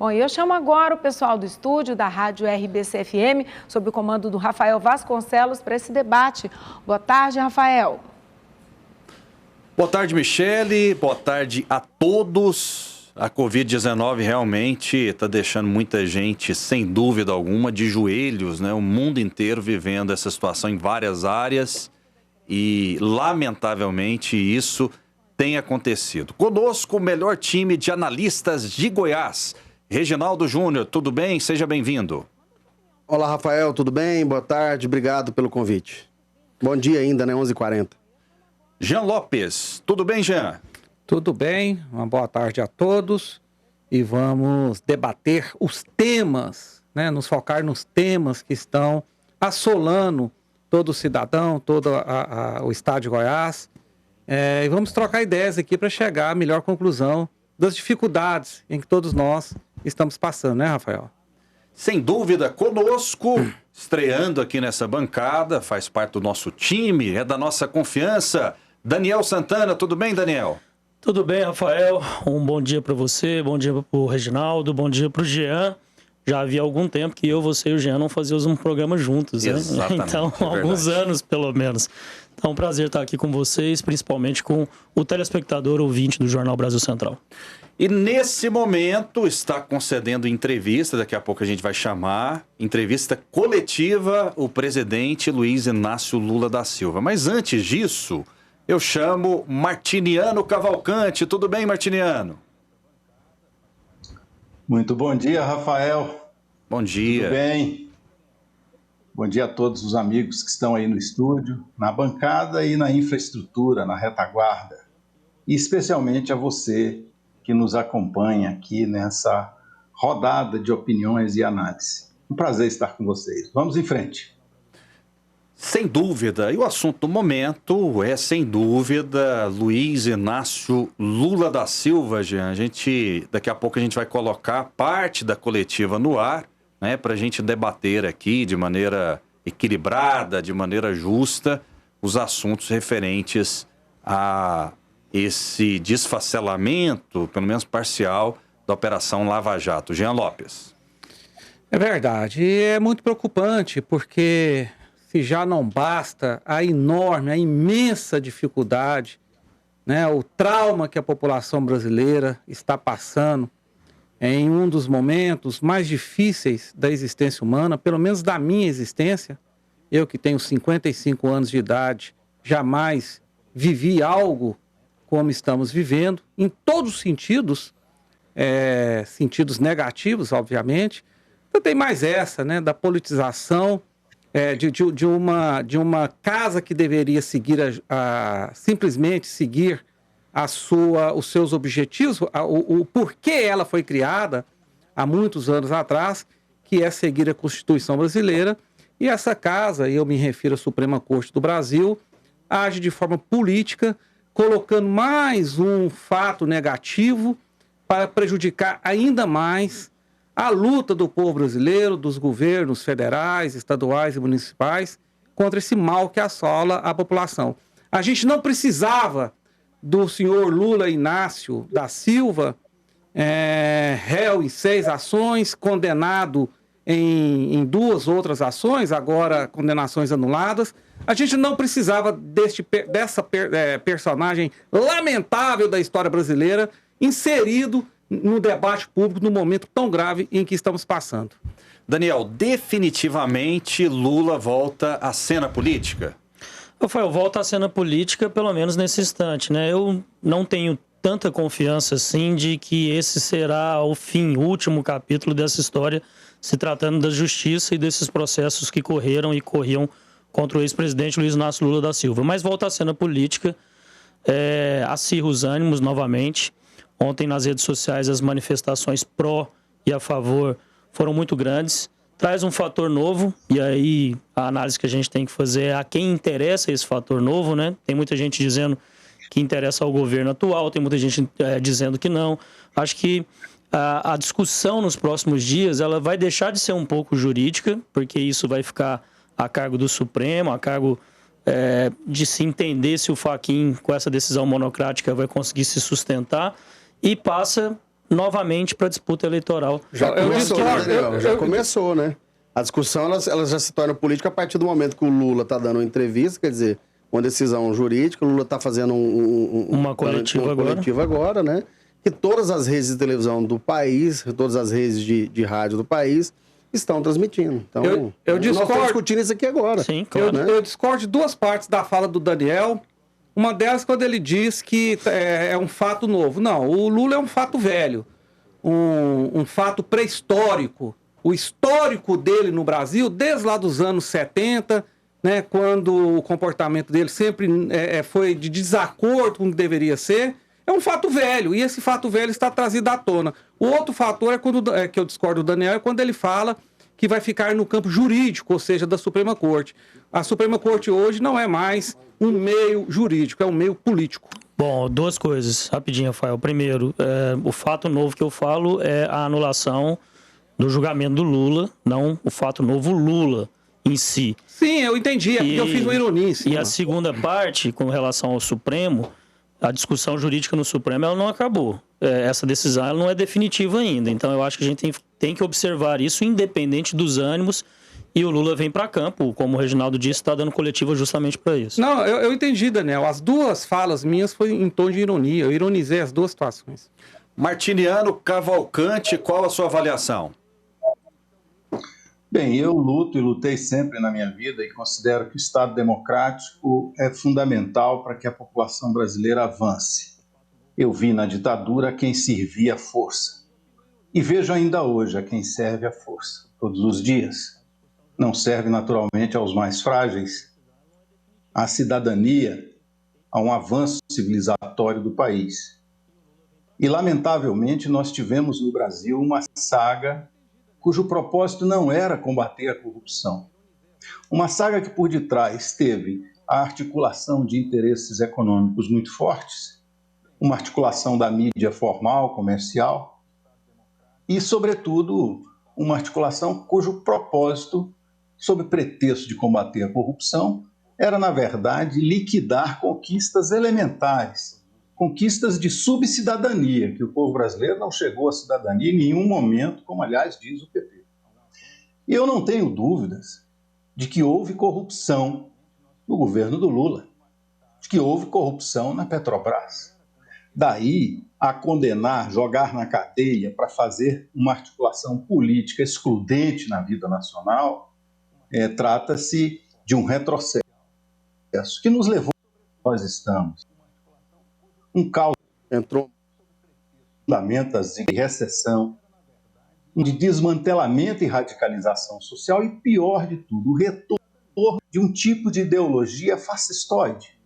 Bom, e eu chamo agora o pessoal do estúdio da Rádio RBC-FM, sob o comando do Rafael Vasconcelos, para esse debate. Boa tarde, Rafael. Boa tarde, Michele. Boa tarde a todos. A Covid-19 realmente está deixando muita gente, sem dúvida alguma, de joelhos, né? O mundo inteiro vivendo essa situação em várias áreas e, lamentavelmente, isso tem acontecido. Conosco, o melhor time de analistas de Goiás. Reginaldo Júnior, tudo bem? Seja bem-vindo. Olá, Rafael, tudo bem? Boa tarde, obrigado pelo convite. Bom dia ainda, né? 11h40. Jean Lopes, tudo bem, Jean? Tudo bem, uma boa tarde a todos e vamos debater os temas, né? Nos focar nos temas que estão assolando todo cidadão, todo o estado de Goiás. E vamos trocar ideias aqui para chegar à melhor conclusão das dificuldades em que todos nós estamos passando, né, Rafael? Sem dúvida, conosco, estreando aqui nessa bancada, faz parte do nosso time, é da nossa confiança, Daniel Santana. Tudo bem, Daniel? Tudo bem, Rafael. Um bom dia para você, bom dia para o Reginaldo, bom dia para o Jean. Já havia algum tempo que você e o Jean não fazíamos um programa juntos, né? Exatamente, então, alguns anos, pelo menos. Então, é um prazer estar aqui com vocês, principalmente com o telespectador ouvinte do Jornal Brasil Central. E nesse momento está concedendo entrevista, daqui a pouco a gente vai chamar, entrevista coletiva, o presidente Luiz Inácio Lula da Silva. Mas antes disso, eu chamo Martiniano Cavalcante. Tudo bem, Martiniano? Muito bom dia, Rafael. Bom dia. Tudo bem? Bom dia a todos os amigos que estão aí no estúdio, na bancada e na infraestrutura, na retaguarda. E especialmente a você que nos acompanha aqui nessa rodada de opiniões e análise. Um prazer estar com vocês. Vamos em frente. Sem dúvida. E o assunto do momento é, sem dúvida, Luiz Inácio Lula da Silva, Jean. Daqui a pouco a gente vai colocar parte da coletiva no ar, né, para a gente debater aqui de maneira equilibrada, de maneira justa, os assuntos referentes a esse desfacelamento, pelo menos parcial, da Operação Lava Jato. Jean Lopes. É verdade. E é muito preocupante, porque se já não basta a enorme, a imensa dificuldade, né, o trauma que a população brasileira está passando em um dos momentos mais difíceis da existência humana, pelo menos da minha existência. Eu que tenho 55 anos de idade, jamais vivi algo como estamos vivendo, em todos os sentidos, sentidos negativos, obviamente. Então tem mais essa, né, da politização, de uma casa que deveria seguir simplesmente seguir os seus objetivos, o porquê ela foi criada há muitos anos atrás, que é seguir a Constituição brasileira. E essa casa, e eu me refiro à Suprema Corte do Brasil, age de forma política, colocando mais um fato negativo para prejudicar ainda mais a luta do povo brasileiro, dos governos federais, estaduais e municipais, contra esse mal que assola a população. A gente não precisava do senhor Lula Inácio da Silva, réu em 6 ações, condenado em 2 outras ações, agora condenações anuladas. A gente não precisava dessa personagem lamentável da história brasileira inserido no debate público no momento tão grave em que estamos passando. Daniel, definitivamente Lula volta à cena política? Rafael, volta à cena política pelo menos nesse instante, né? Eu não tenho tanta confiança assim de que esse será o fim, o último capítulo dessa história, se tratando da justiça e desses processos que correram e corriam contra o ex-presidente Luiz Inácio Lula da Silva. Mas volta à cena política, acirra os ânimos novamente. Ontem nas redes sociais as manifestações pró e a favor foram muito grandes. Traz um fator novo, e aí a análise que a gente tem que fazer é a quem interessa esse fator novo, né? Tem muita gente dizendo que interessa ao governo atual, tem muita gente dizendo que não. Acho que a discussão nos próximos dias ela vai deixar de ser um pouco jurídica, porque isso vai ficar a cargo do Supremo, a cargo de se entender se o Fachin, com essa decisão monocrática, vai conseguir se sustentar, e passa novamente para a disputa eleitoral. Já começou, né, Daniel? Já começou, né? A discussão ela já se torna política a partir do momento que o Lula está dando uma entrevista, quer dizer, uma decisão jurídica, o Lula está fazendo uma coletiva agora, né? Que todas as redes de televisão do país, todas as redes de rádio do país estão transmitindo. Então, eu discordo. Nós estamos discutindo isso aqui agora. Sim, claro. Eu discordo de duas partes da fala do Daniel. Uma delas quando ele diz que é um fato novo. Não, o Lula é um fato velho, um fato pré-histórico. O histórico dele no Brasil, desde lá dos anos 70, né, quando o comportamento dele sempre foi de desacordo com o que deveria ser, é um fato velho. E esse fato velho está trazido à tona. O outro fator que eu discordo do Daniel é quando ele fala que vai ficar no campo jurídico, ou seja, da Suprema Corte. A Suprema Corte hoje não é mais um meio jurídico, é um meio político. Bom, duas coisas, rapidinho, Rafael. Primeiro, o fato novo que eu falo é a anulação do julgamento do Lula, não o fato novo Lula em si. Sim, eu entendi, porque eu fiz uma ironia em cima. E a segunda parte, com relação ao Supremo, a discussão jurídica no Supremo ela não acabou. Essa decisão ela não é definitiva ainda. Então eu acho que a gente tem que observar isso independente dos ânimos. E o Lula vem para campo, como o Reginaldo disse, está dando coletiva justamente para isso. Não, eu entendi, Daniel. As duas falas minhas foi em tom de ironia. Eu ironizei as duas situações. Martiniano Cavalcante, qual a sua avaliação? Bem, eu luto e lutei sempre na minha vida e considero que o Estado democrático é fundamental para que a população brasileira avance. Eu vi na ditadura quem servia a força. E vejo ainda hoje a quem serve a força, todos os dias. Não serve naturalmente aos mais frágeis, à cidadania, a um avanço civilizatório do país. E, lamentavelmente, nós tivemos no Brasil uma saga cujo propósito não era combater a corrupção. Uma saga que por detrás teve a articulação de interesses econômicos muito fortes, uma articulação da mídia formal, comercial, e, sobretudo, uma articulação cujo propósito, sob pretexto de combater a corrupção, era, na verdade, liquidar conquistas elementares, conquistas de subcidadania, que o povo brasileiro não chegou à cidadania em nenhum momento, como, aliás, diz o PT. E eu não tenho dúvidas de que houve corrupção no governo do Lula, de que houve corrupção na Petrobras. Daí a condenar, jogar na cadeia para fazer uma articulação política excludente na vida nacional, trata-se de um retrocesso que nos levou onde nós estamos. Um caos entrou fundamentos de recessão, de desmantelamento e radicalização social e, pior de tudo, o retorno de um tipo de ideologia fascistoide,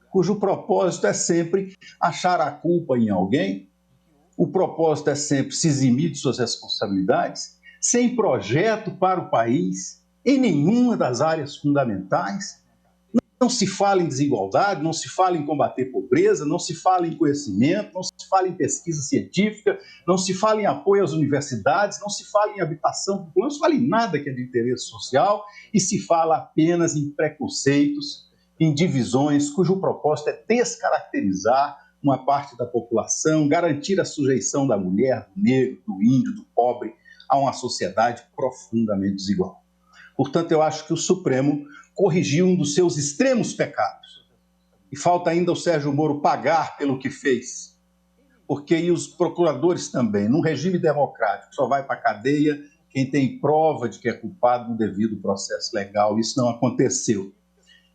cujo propósito é sempre achar a culpa em alguém, o propósito é sempre se eximir de suas responsabilidades, sem projeto para o país, em nenhuma das áreas fundamentais. Não se fala em desigualdade, não se fala em combater pobreza, não se fala em conhecimento, não se fala em pesquisa científica, não se fala em apoio às universidades, não se fala em habitação popular, não se fala em nada que é de interesse social e se fala apenas em preconceitos, em divisões, cujo propósito é descaracterizar uma parte da população, garantir a sujeição da mulher, do negro, do índio, do pobre a uma sociedade profundamente desigual. Portanto, eu acho que o Supremo corrigiu um dos seus extremos pecados. E falta ainda o Sérgio Moro pagar pelo que fez. Porque e os procuradores também, num regime democrático, só vai para a cadeia quem tem prova de que é culpado no devido processo legal. Isso não aconteceu.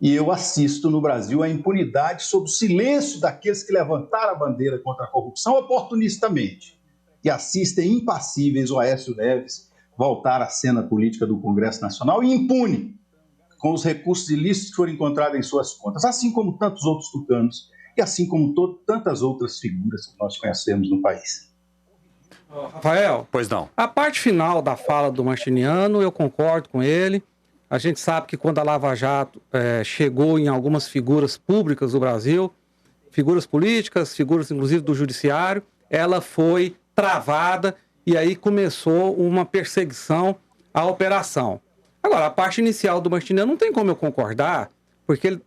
E eu assisto no Brasil a impunidade sob o silêncio daqueles que levantaram a bandeira contra a corrupção oportunistamente e assistem impassíveis o Aécio Neves voltar à cena política do Congresso Nacional e impune, com os recursos ilícitos que foram encontrados em suas contas, assim como tantos outros tucanos e assim como tantas outras figuras que nós conhecemos no país. Rafael, Pois não. a parte final da fala do Martiniano, eu concordo com ele. A gente sabe que quando a Lava Jato chegou em algumas figuras públicas do Brasil, figuras políticas, figuras inclusive do judiciário, ela foi travada e aí começou uma perseguição à operação. Agora, a parte inicial do Martiniano não tem como eu concordar, porque ele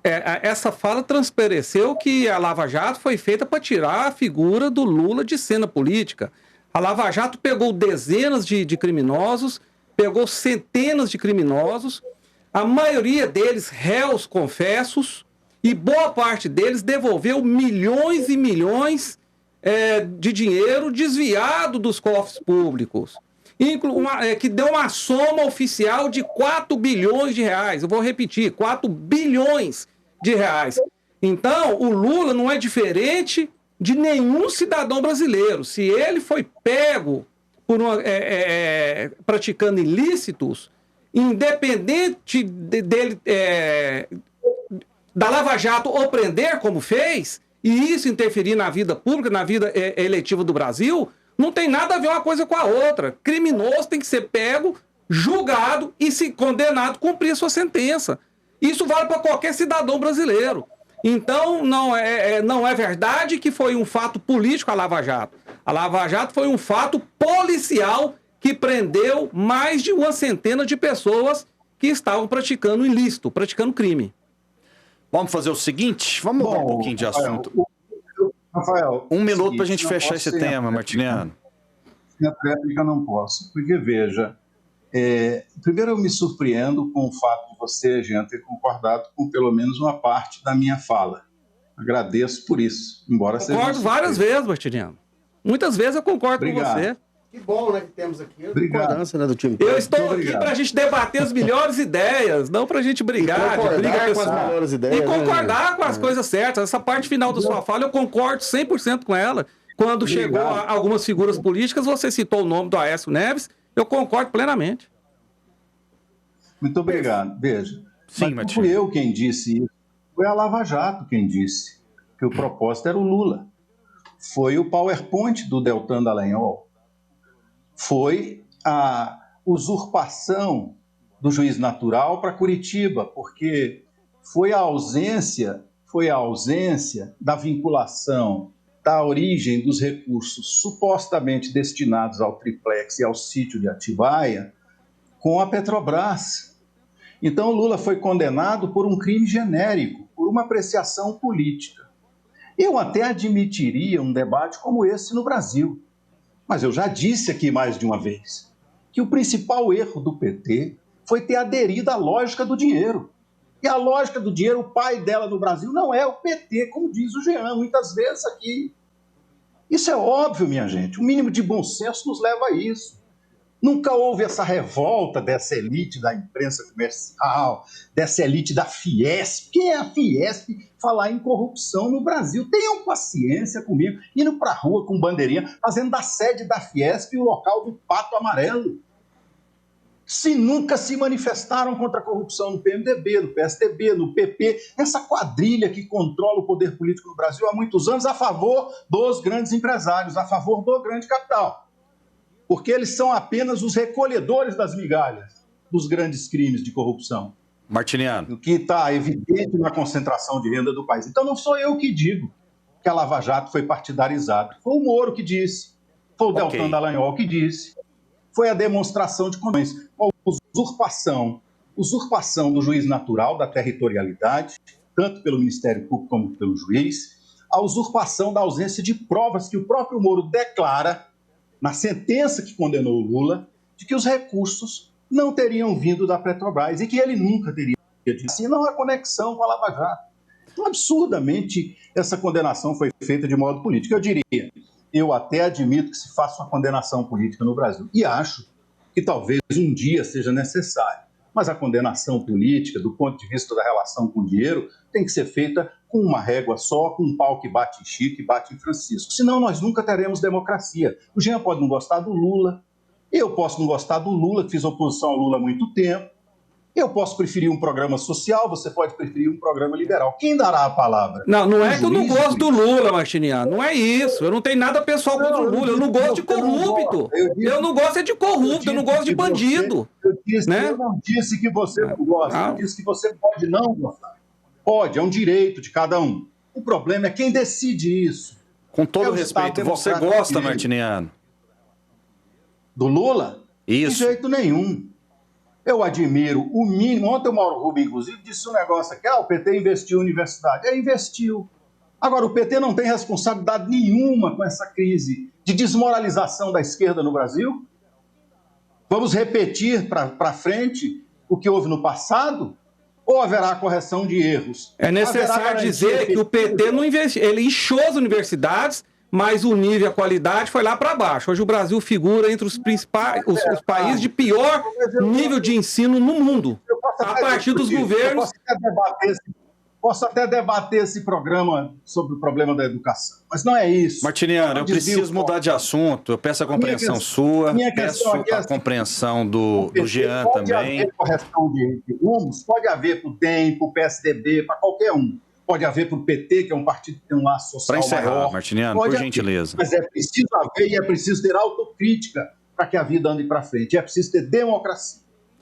essa fala transpareceu que a Lava Jato foi feita para tirar a figura do Lula de cena política. A Lava Jato pegou dezenas de criminosos, pegou centenas de criminosos, a maioria deles réus confessos, e boa parte deles devolveu milhões e milhões de dinheiro desviado dos cofres públicos, que deu uma soma oficial de 4 bilhões de reais. Eu vou repetir, 4 bilhões de reais. Então, o Lula não é diferente de nenhum cidadão brasileiro. Se ele foi pego por praticando ilícitos, independente dele da Lava Jato ou prender, como fez, e isso interferir na vida pública, na vida eletiva do Brasil, não tem nada a ver uma coisa com a outra. Criminoso tem que ser pego, julgado e, se condenado, cumprir a sua sentença. Isso vale para qualquer cidadão brasileiro. Então, não é verdade que foi um fato político a Lava Jato. A Lava Jato foi um fato policial que prendeu mais de uma centena de pessoas que estavam praticando ilícito, praticando crime. Vamos fazer o seguinte, vamos mudar um pouquinho de assunto. Rafael, um minuto para a gente fechar esse tema, Martiniano. Na réplica não posso, porque veja, primeiro eu me surpreendo com o fato de você, Jean, ter concordado com pelo menos uma parte da minha fala. Agradeço por isso, embora seja... Concordo várias vezes, Martiniano. Muitas vezes eu concordo com você. Que bom, né, que temos aqui a concordância, né, do time. Eu estou aqui para a gente debater as melhores ideias, não para a gente brigar, com as melhores ideias. E concordar com as coisas certas. Essa parte final da sua fala eu concordo 100% com ela. Quando chegou a algumas figuras políticas, você citou o nome do Aécio Neves, eu concordo plenamente. Muito obrigado. Veja, sim, não fui eu quem disse isso, foi a Lava Jato quem disse que o propósito era o Lula. Foi o PowerPoint do Deltan Dallagnol. Foi a usurpação do juiz natural para Curitiba, porque foi a ausência da vinculação da origem dos recursos supostamente destinados ao triplex e ao sítio de Atibaia com a Petrobras. Então o Lula foi condenado por um crime genérico, por uma apreciação política. Eu até admitiria um debate como esse no Brasil. Mas eu já disse aqui mais de uma vez que o principal erro do PT foi ter aderido à lógica do dinheiro. E a lógica do dinheiro, o pai dela no Brasil não é o PT, como diz o Jean muitas vezes aqui. Isso é óbvio, minha gente. O mínimo de bom senso nos leva a isso. Nunca houve essa revolta dessa elite da imprensa comercial, dessa elite da Fiesp. Quem é a Fiesp falar em corrupção no Brasil? Tenham paciência comigo, indo para a rua com bandeirinha, fazendo da sede da Fiesp o local do pato amarelo. Se nunca se manifestaram contra a corrupção no PMDB, no PSDB, no PP, essa quadrilha que controla o poder político no Brasil há muitos anos a favor dos grandes empresários, a favor do grande capital. Porque eles são apenas os recolhedores das migalhas dos grandes crimes de corrupção. Martiniano. O que está evidente na concentração de renda do país. Então não sou eu que digo que a Lava Jato foi partidarizada. Foi o Moro que disse, foi o Deltan Dallagnol que disse, foi a demonstração de condições. Usurpação do juiz natural, da territorialidade, tanto pelo Ministério Público como pelo juiz, a usurpação da ausência de provas que o próprio Moro declara na sentença que condenou o Lula, de que os recursos não teriam vindo da Petrobras e que ele nunca teria dito. Assim, não há conexão com a Lava Jato. Então, absurdamente, essa condenação foi feita de modo político. Eu diria, eu até admito que se faça uma condenação política no Brasil. E acho que talvez um dia seja necessário. Mas a condenação política, do ponto de vista da relação com o dinheiro, tem que ser feita com uma régua só, com um pau que bate em Chico e bate em Francisco. Senão nós nunca teremos democracia. O Jean pode não gostar do Lula, eu posso não gostar do Lula, que fiz oposição ao Lula há muito tempo, eu posso preferir um programa social, você pode preferir um programa liberal. Quem dará a palavra? Não é que eu não gosto do Lula, Martiniano, não é isso. Eu não tenho nada pessoal contra o Lula, eu não gosto de corrupto. Eu não gosto de corrupto, eu não gosto de bandido. Eu não disse que você não gosta, eu disse que você pode não gostar. Pode, é um direito de cada um. O problema é quem decide isso. Com todo respeito, você gosta, Martiniano? Do Lula? Isso. De jeito nenhum. Eu admiro o mínimo. Ontem o Mauro Rubio, inclusive, disse um negócio aqui, o PT investiu em universidade. Investiu. Agora, o PT não tem responsabilidade nenhuma com essa crise de desmoralização da esquerda no Brasil? Vamos repetir para frente o que houve no passado? Ou haverá correção de erros? É necessário dizer que o PT não investiu, ele inchou as universidades, mas o nível e a qualidade foi lá para baixo. Hoje o Brasil figura entre os principais, os países de pior nível de ensino no mundo, a partir dos governos. Posso até debater esse programa sobre o problema da educação, mas não é isso. Martiniano, eu preciso mudar de assunto. Eu peço a compreensão sua, peço a compreensão do Jean também. Pode haver correção de rumos, pode haver para o DEM, para o PSDB, para qualquer um. Pode haver para o PT, que é um partido que tem um laço social maior. Para encerrar, Martiniano, por gentileza. Mas é preciso haver e é preciso ter autocrítica para que a vida ande para frente. É preciso ter democracia.